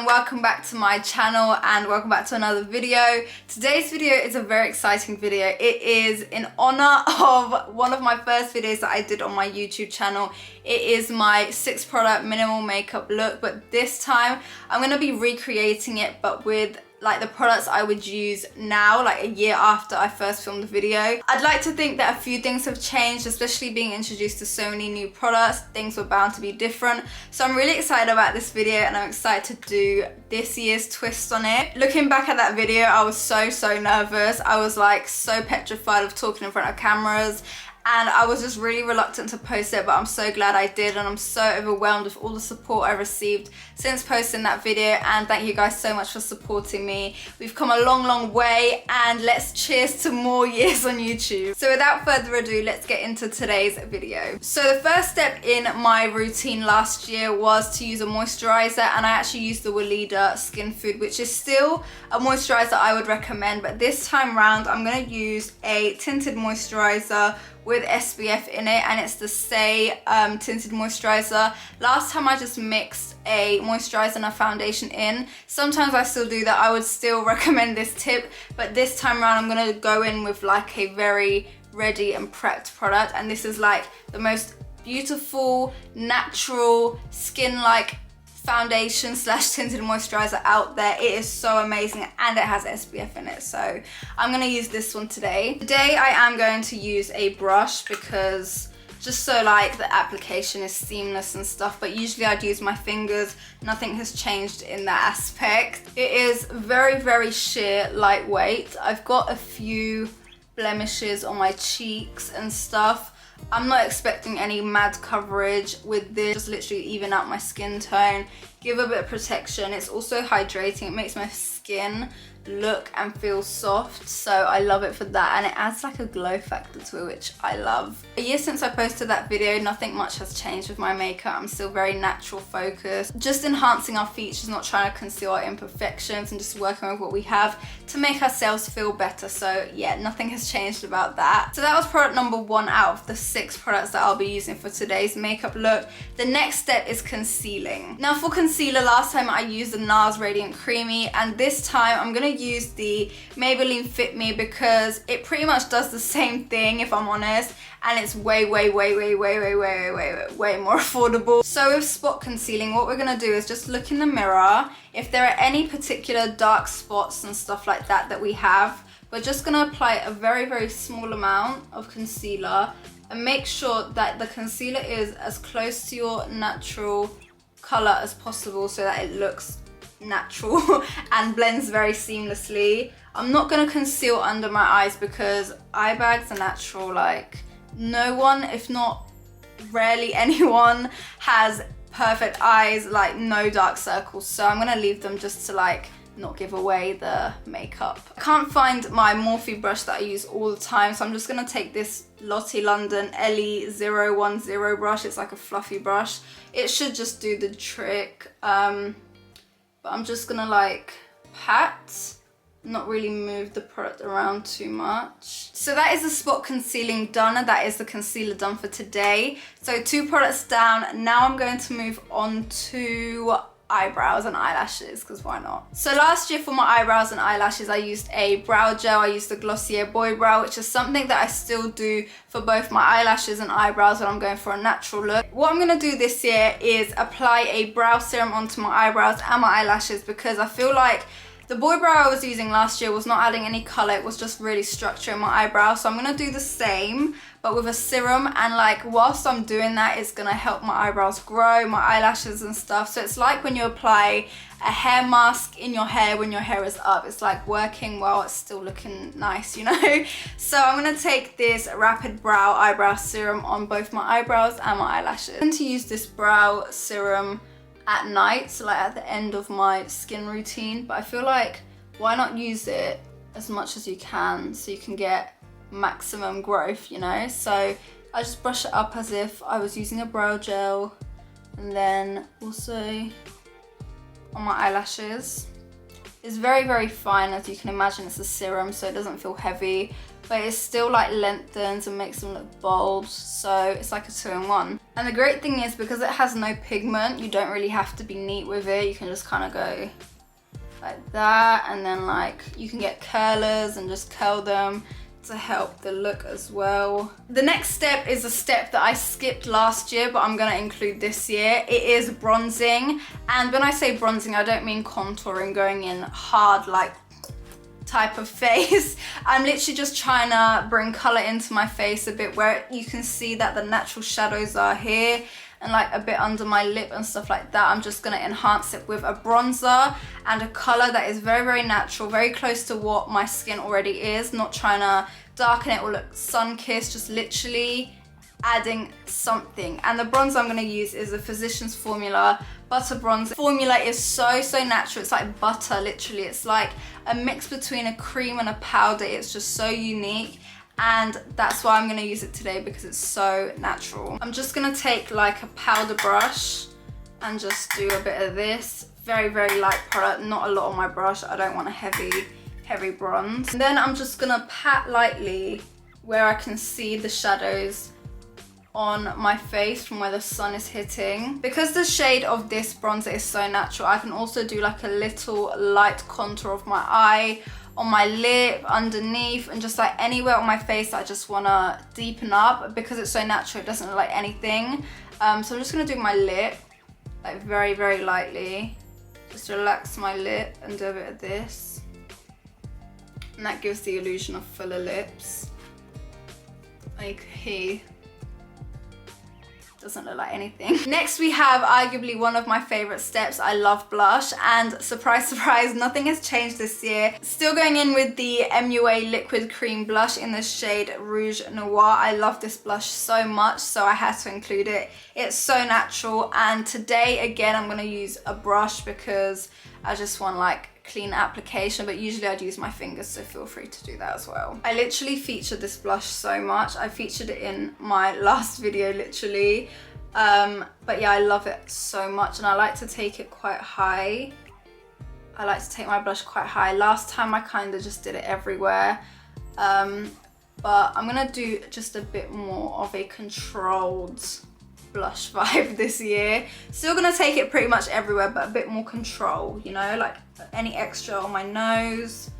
and welcome back to my channel and welcome back to another video. Today's video is a very exciting video. It is in honor of one of my first videos that I did on my YouTube channel. It is my 6 product minimal makeup look, but this time I'm going to be recreating it but with like the products I would use now, like a year after I first filmed the video. I'd like to think that a few things have changed, especially being introduced to so many new products. Things were bound to be different. So I'm really excited about this video and I'm excited to do this year's twist on it. Looking back at that video, I was so nervous. I was like so petrified of talking in front of cameras. And I was just really reluctant to post it, but I'm so glad I did, and I'm so overwhelmed with all the support I received since posting that video, and thank you guys so much for supporting me. We've come a long way, and let's cheers to more years on YouTube. So without further ado, let's get into today's video. So the first step in my routine last year was to use a moisturizer, and I actually used the Weleda Skin Food, which is still a moisturizer I would recommend, but this time round I'm going to use a tinted moisturizer with SPF in it, and it's the Stay tinted moisturizer. Last time I just mixed a moisturizer and a foundation in. Sometimes I still do that. I would still recommend this tip, but this time around I'm gonna go in with like a very ready and prepped product, and this is like the most beautiful natural skin-like foundation slash tinted moisturizer out there. It is so amazing and it has SPF in it, so I'm gonna use this one today. Today I am going to use a brush because just so like the application is seamless and stuff, but usually I'd use my fingers. Nothing has changed in that aspect. It is very sheer, lightweight. I've got a few blemishes on my cheeks and stuff. I'm not expecting any mad coverage with this, just literally even out my skin tone, give a bit of protection. It's also hydrating. It makes my skin look and feel soft, so I love it for that, and it adds like a glow factor to it, which I love. A year since I posted that video, nothing much has changed with my makeup. I'm still very natural focused, just enhancing our features, not trying to conceal our imperfections, and just working with what we have to make ourselves feel better. So yeah, nothing has changed about that. So that was product number 1 out of the 6 products that I'll be using for today's makeup look. The next step is concealing. Now for concealer, last time I used the NARS Radiant Creamy, and this time I'm gonna use the Maybelline Fit Me because it pretty much does the same thing, if I'm honest, and it's way more affordable. So with spot concealing, what we're gonna do is just look in the mirror. If there are any particular dark spots and stuff like that we have, we're just gonna apply a very small amount of concealer, and make sure that the concealer is as close to your natural color as possible so that it looks natural and blends very seamlessly. I'm not going to conceal under my eyes because eye bags are natural. Like no one, if not rarely anyone, has perfect eyes, like no dark circles, so I'm going to leave them just to like not give away the makeup. I can't find my Morphe brush that I use all the time, so I'm just going to take this Lottie London LE010 brush. It's like a fluffy brush. It should just do the trick. But I'm just gonna like pat, not really move the product around too much. So that is the spot concealing done, and that is the concealer done for today. So 2 products down. Now I'm going to move on to eyebrows and eyelashes, because why not? So last year for my eyebrows and eyelashes I used a brow gel. I used the Glossier Boy Brow, which is something that I still do for both my eyelashes and eyebrows when I'm going for a natural look. What I'm going to do this year is apply a brow serum onto my eyebrows and my eyelashes, because I feel like the Boy Brow I was using last year was not adding any colour, it was just really structuring my eyebrows. So I'm going to do the same but with a serum, and like whilst I'm doing that, it's going to help my eyebrows grow, my eyelashes and stuff. So it's like when you apply a hair mask in your hair when your hair is up, it's like working while it's still looking nice, you know? So I'm going to take this Rapid Brow Eyebrow Serum on both my eyebrows and my eyelashes. I'm going to use this brow serum at night, so like at the end of my skin routine, but I feel like why not use it as much as you can so you can get maximum growth, you know? So I just brush it up as if I was using a brow gel, and then also on my eyelashes. It's very fine, as you can imagine. It's a serum, so it doesn't feel heavy, but it still like lengthens and makes them look bold. So it's like a 2-in-1. And the great thing is, because it has no pigment, you don't really have to be neat with it. You can just kind of go like that, and then like you can get curlers and just curl them to help the look as well. The next step is a step that I skipped last year, but I'm gonna include this year. It is bronzing. And when I say bronzing, I don't mean contouring, going in hard like type of face. I'm literally just trying to bring color into my face a bit, where you can see that the natural shadows are here and like a bit under my lip and stuff like that. I'm just gonna enhance it with a bronzer and a color that is very, very natural, very close to what my skin already is. Not trying to darken it or look sun-kissed, just literally adding something. And the bronzer I'm gonna use is the Physicians Formula Butter Bronzer. Formula is so natural. It's like butter, literally. It's like a mix between a cream and a powder. It's just so unique. And that's why I'm gonna use it today, because it's so natural. I'm just gonna take like a powder brush and just do a bit of this. Very, very light product, not a lot on my brush. I don't want a heavy bronze. And then I'm just gonna pat lightly where I can see the shadows on my face from where the sun is hitting. Because the shade of this bronzer is so natural, I can also do like a little light contour of my eye, on my lip, underneath, and just like anywhere on my face that I just want to deepen up. Because it's so natural, it doesn't look like anything. So I'm just going to do my lip like very, very lightly. Just relax my lip and do a bit of this, and that gives the illusion of fuller lips. Like here, doesn't look like anything. Next we have arguably one of my favorite steps. I love blush, and surprise, surprise, nothing has changed this year. Still going in with the MUA Liquid Cream Blush in the shade Rouge Noir. I love this blush so much, so I had to include it. It's so natural, and today again I'm gonna use a brush because I just want like clean application, but usually I'd use my fingers, so feel free to do that as well. I literally featured this blush so much. I featured it in my last video, literally. But yeah, I love it so much, and I like to take it quite high. I like to take my blush quite high. Last time I kind of just did it everywhere, but I'm gonna do just a bit more of a controlled blush vibe this year. Still gonna take it pretty much everywhere, but a bit more control, you know, like any extra on my nose,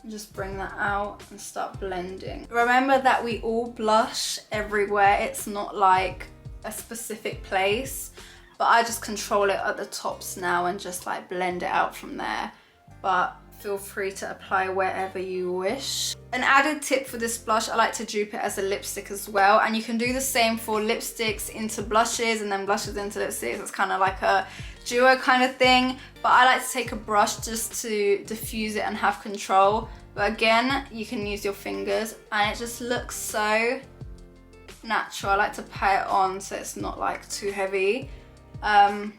just bring that out and start blending. Remember that we all blush everywhere. It's not like a specific place, but I just control it at the tops now and just like blend it out from there. But feel free to apply wherever you wish. An added tip for this blush, I like to dupe it as a lipstick as well, and you can do the same for lipsticks into blushes and then blushes into lipsticks. It's kind of like a duo kind of thing, but I like to take a brush just to diffuse it and have control. But again, you can use your fingers, and it just looks so natural. I like to pat it on so it's not like too heavy, but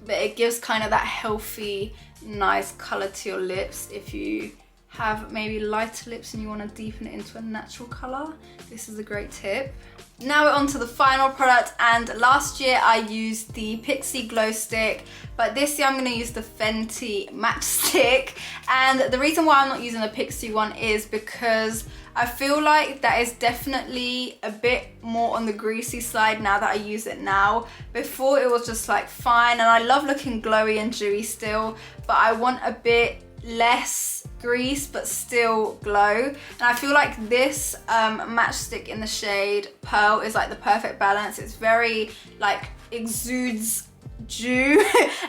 it gives kind of that healthy, nice color to your lips. If you have maybe lighter lips and you want to deepen it into a natural color, this is a great tip. Now we're on to the final product, and last year I used the Pixie Glow Stick, but this year I'm going to use the Fenty Matchstick. And the reason why I'm not using the Pixie one is because I feel like that is definitely a bit more on the greasy side now that I use it now. Before it was just like fine, and I love looking glowy and dewy still, but I want a bit less grease but still glow. And I feel like this matchstick in the shade Pearl is like the perfect balance. It's very like exudes dew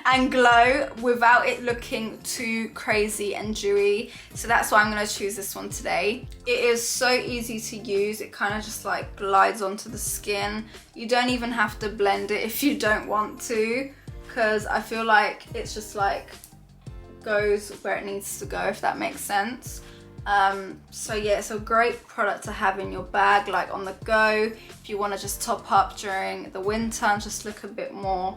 and glow without it looking too crazy and dewy. So that's why I'm going to choose this one today. It is so easy to use. It kind of just like glides onto the skin. You don't even have to blend it if you don't want to, because I feel like it's just like goes where it needs to go, if that makes sense. So yeah, it's a great product to have in your bag, like on the go, if you want to just top up during the winter and just look a bit more,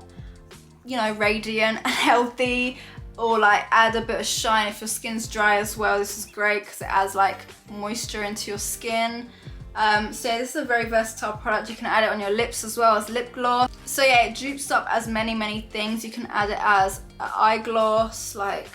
you know, radiant and healthy, or like add a bit of shine if your skin's dry as well. This is great because it adds like moisture into your skin. So yeah, this is a very versatile product. You can add it on your lips as well as lip gloss. So yeah, it dupes up as many things. You can add it as an eye gloss, like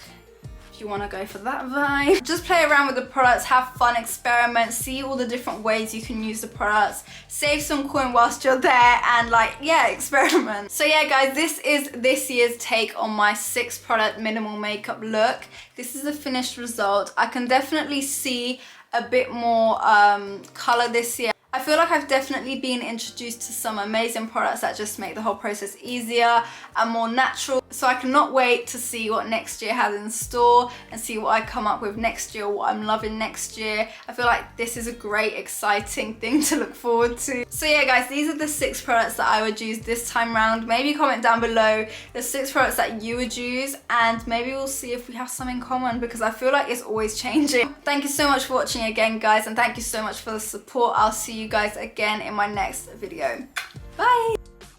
if you want to go for that vibe. Just play around with the products, have fun, experiment, see all the different ways you can use the products, save some coin whilst you're there, and like, yeah, experiment. So yeah guys, this is this year's take on my 6 product minimal makeup look. This is the finished result. I can definitely see a bit more color this year. I feel like I've definitely been introduced to some amazing products that just make the whole process easier and more natural. So I cannot wait to see what next year has in store and see what I come up with next year, what I'm loving next year. I feel like this is a great, exciting thing to look forward to. So yeah guys, these are the 6 products that I would use this time round. Maybe comment down below the 6 products that you would use, and maybe we'll see if we have some in common, because I feel like it's always changing. Thank you so much for watching again guys, and thank you so much for the support. I'll see you guys again in my next video. Bye!